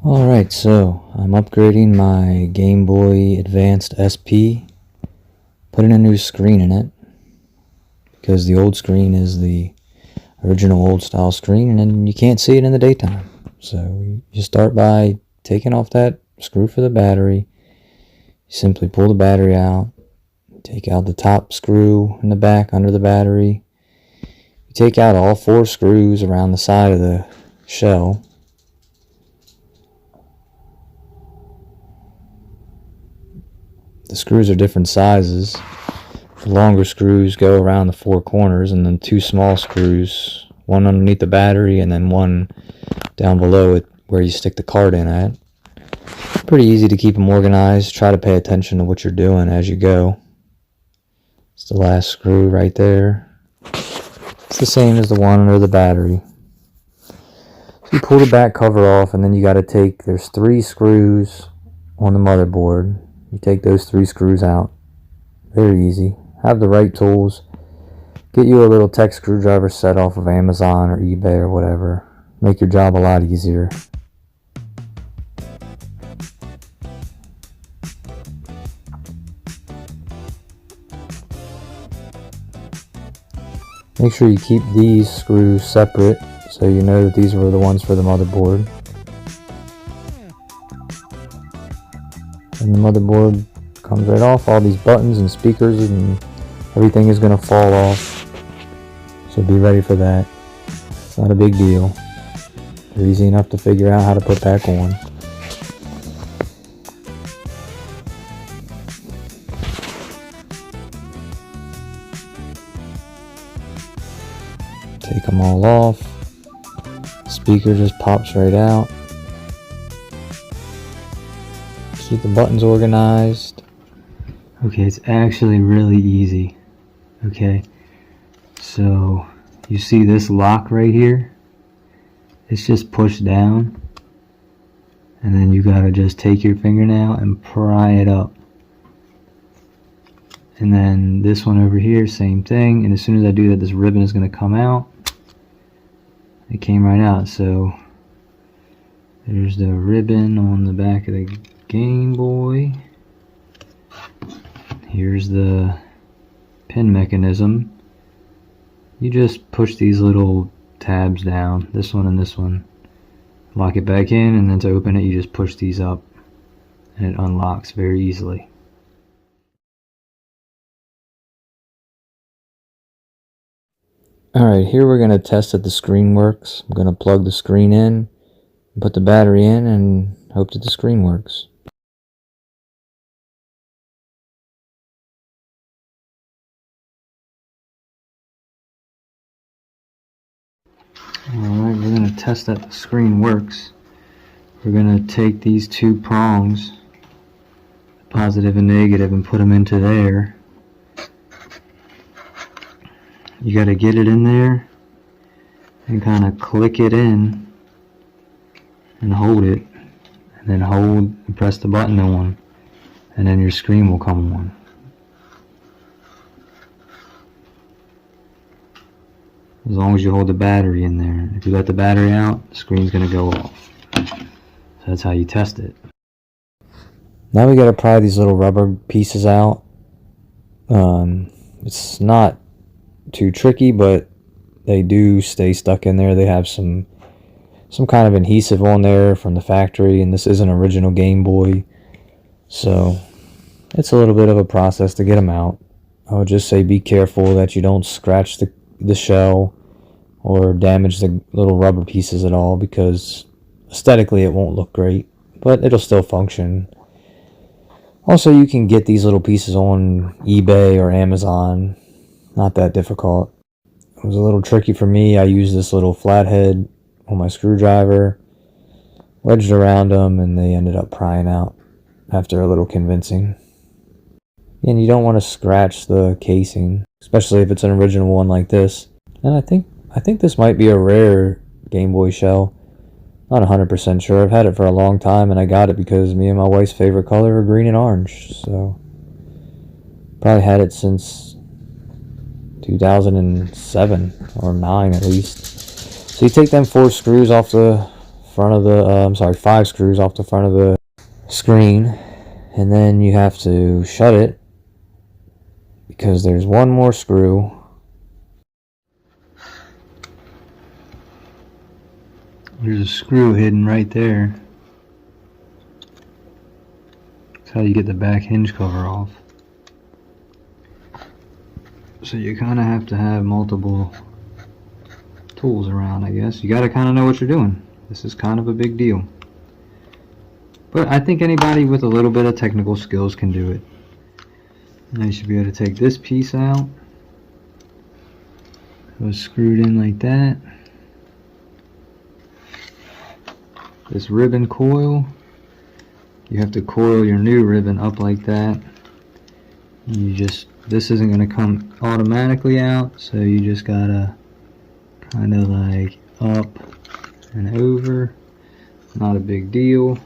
Alright, so I'm upgrading my Game Boy Advanced SP, putting a new screen in it, because the old screen is the original old style screen and you can't see it in the daytime. So you start by taking off that screw for the battery. You simply pull the battery out, take out the top screw in the back under the battery. You take out all 4 screws around the side of the shell. The screws are different sizes. The longer screws go around the 4 corners, and then 2 small screws, one underneath the battery and then one down below it where you stick the card in at. Pretty easy to keep them organized. Try to pay attention to what you're doing as you go. It's the last screw right there. It's the same as the one under the battery. So you pull the back cover off, and then you got to take, there's 3 screws on the motherboard. You take those 3 screws out. Very easy. Have the right tools. Get you a little tech screwdriver set off of Amazon or eBay or whatever. Make your job a lot easier. Make sure you keep these screws separate so you know that these were the ones for the motherboard. And the motherboard comes right off. All these buttons and speakers and everything is going to fall off. So be ready for that. It's not a big deal. They're easy enough to figure out how to put back on. Take them all off. Speaker just pops right out. Keep the buttons organized. Okay, it's actually really easy. Okay, so you see this lock right here? It's just pushed down, and then you gotta just take your fingernail and pry it up. And then this one over here, same thing. And as soon as I do that, this ribbon is gonna come out. It came right out. So there's the ribbon on the back of the Game Boy. Here's the pin mechanism. You just push these little tabs down, this one and this one, lock it back in, and then to open it you just push these up and it unlocks very easily. Alright, here we're going to test that the screen works. I'm going to plug the screen in, put the battery in, and hope that the screen works. Alright, we're going to test that the screen works. We're going to take these 2 prongs, positive and negative, and put them into there. You got to get it in there and kind of click it in and hold it, and then hold and press the button on, and then your screen will come on. As long as you hold the battery in there. If you let the battery out, the screen's going to go off. So that's how you test it. Now we got to pry these little rubber pieces out. It's not too tricky, but they do stay stuck in there. They have some kind of adhesive on there from the factory, and this is an original Game Boy. So it's a little bit of a process to get them out. I would just say be careful that you don't scratch the shell or damage the little rubber pieces at all, because aesthetically it won't look great, but it'll still function. Also, you can get these little pieces on eBay or Amazon. Not that difficult. It was a little tricky for me. I used this little flathead on my screwdriver, wedged around them, and they ended up prying out after a little convincing. And you don't want to scratch the casing, especially if it's an original one like this. And I think this might be a rare Game Boy shell. Not 100% sure. I've had it for a long time, and I got it because me and my wife's favorite color are green and orange. So probably had it since 2007 or 9 at least. So you take them 4 screws off the front of the, I'm sorry, 5 screws off the front of the screen, and then you have to shut it because there's one more screw. There's a screw hidden right there. That's how you get the back hinge cover off. So you kind of have to have multiple tools around, I guess. You got to kind of know what you're doing. This is kind of a big deal. But I think anybody with a little bit of technical skills can do it. Now you should be able to take this piece out. It was screwed in like that. This ribbon coil, you have to coil your new ribbon up like that. This isn't going to come automatically out, so you just gotta kind of like up and over. Not a big deal.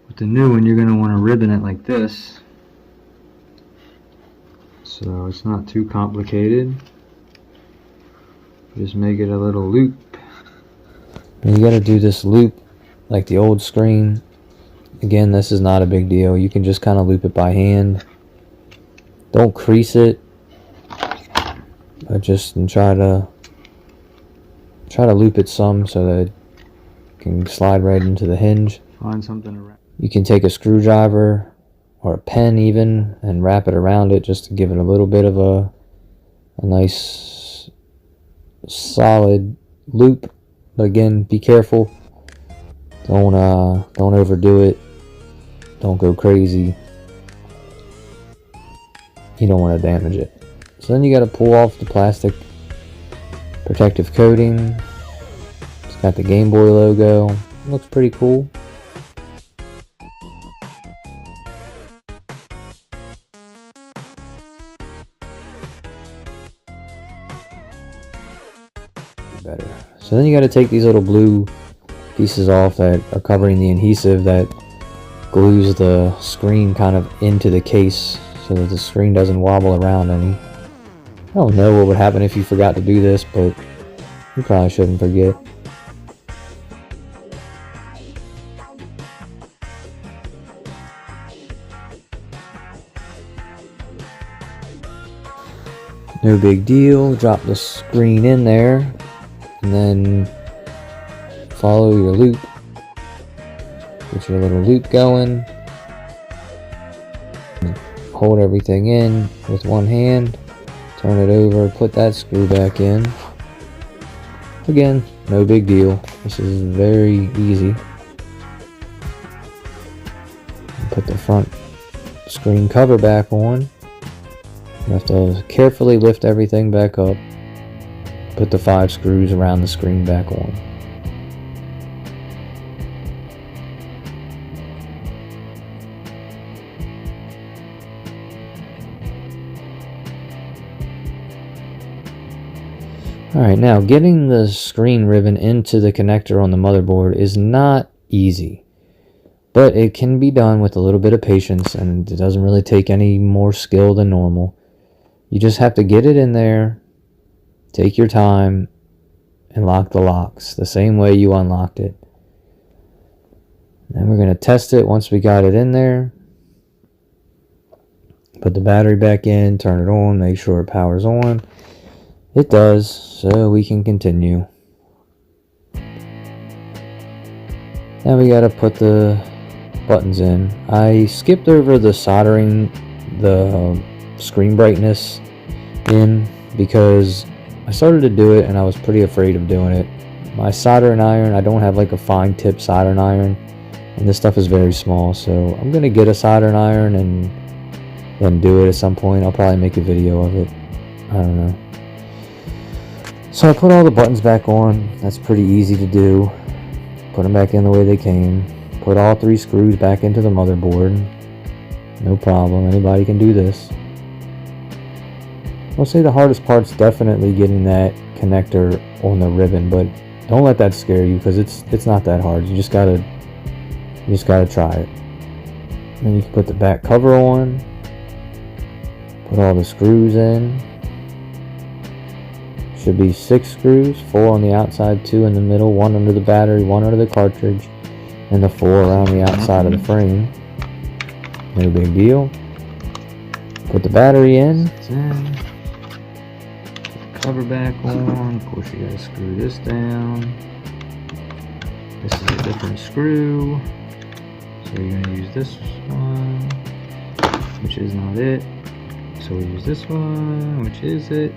With the new one, you're going to want to ribbon it like this, so it's not too complicated. Just make it a little loop. And you got to do this loop like the old screen. Again, this is not a big deal. You can just kind of loop it by hand. Don't crease it, but just try to loop it some so that it can slide right into the hinge. Find something around. You can take a screwdriver or a pen even and wrap it around it just to give it a little bit of a nice solid loop. But again, be careful. Don't overdo it. Don't go crazy. You don't want to damage it. So then you got to pull off the plastic protective coating. It's got the GameBoy logo. It looks pretty cool. Better. So then you got to take these little blue pieces off that are covering the adhesive that glues the screen kind of into the case so that the screen doesn't wobble around any. I don't know what would happen if you forgot to do this, but you probably shouldn't forget. No big deal. Drop the screen in there and then follow your loop. Get your little loop going. Hold everything in with one hand. Turn it over, put that screw back in. Again, no big deal. This is very easy. Put the front screen cover back on. You have to carefully lift everything back up. Put the 5 screws around the screen back on. Alright, now getting the screen ribbon into the connector on the motherboard is not easy. But it can be done with a little bit of patience, and it doesn't really take any more skill than normal. You just have to get it in there, take your time, and lock the locks the same way you unlocked it. Then we're going to test it once we got it in there. Put the battery back in, turn it on, make sure it powers on. It does, so we can continue. Now we got to put the buttons in. I skipped over the soldering the screen brightness in because I started to do it and I was pretty afraid of doing it. My soldering iron, I don't have like a fine tip soldering iron, and this stuff is very small, so I'm gonna get a soldering iron and then do it at some point. I'll probably make a video of it. I don't know. So I put all the buttons back on. That's pretty easy to do. Put them back in the way they came. Put all 3 screws back into the motherboard. No problem. Anybody can do this. I'll say the hardest part's definitely getting that connector on the ribbon, but don't let that scare you because it's not that hard. You just gotta try it. Then you can put the back cover on. Put all the screws in. Should be 6 screws, 4 on the outside, 2 in the middle, 1 under the battery, 1 under the cartridge, and the 4 around the outside of the frame. No big deal. Put the battery in. It's in. Put the cover back on. Of course, you gotta screw this down. This is a different screw. So you're gonna use this one, which is not it. So we use this one, which is it.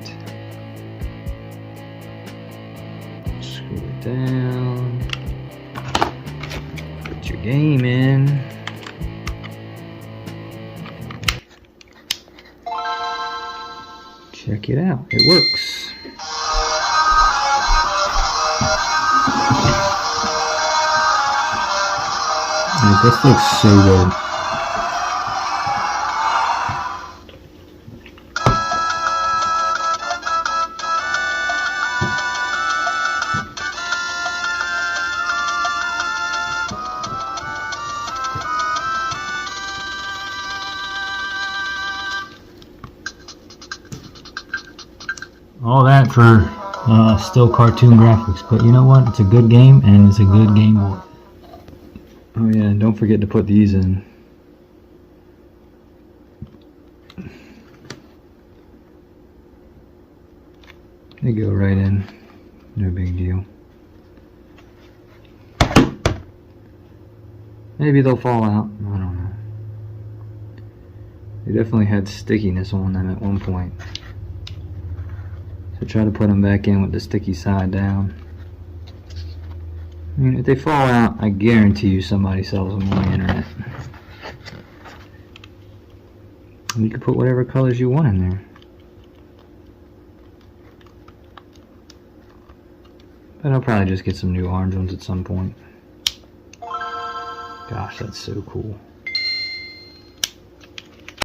Screw it down. Put your game in. Check it out. It works. Like, this looks so good. All that for still cartoon graphics, but you know what? It's a good game and it's a good Game Boy. Oh yeah, and don't forget to put these in. They go right in. No big deal. Maybe they'll fall out. I don't know. They definitely had stickiness on them at one point. So try to put them back in with the sticky side down. I mean, if they fall out, I guarantee you somebody sells them on the internet. And you can put whatever colors you want in there. But I'll probably just get some new orange ones at some point. Gosh, that's so cool.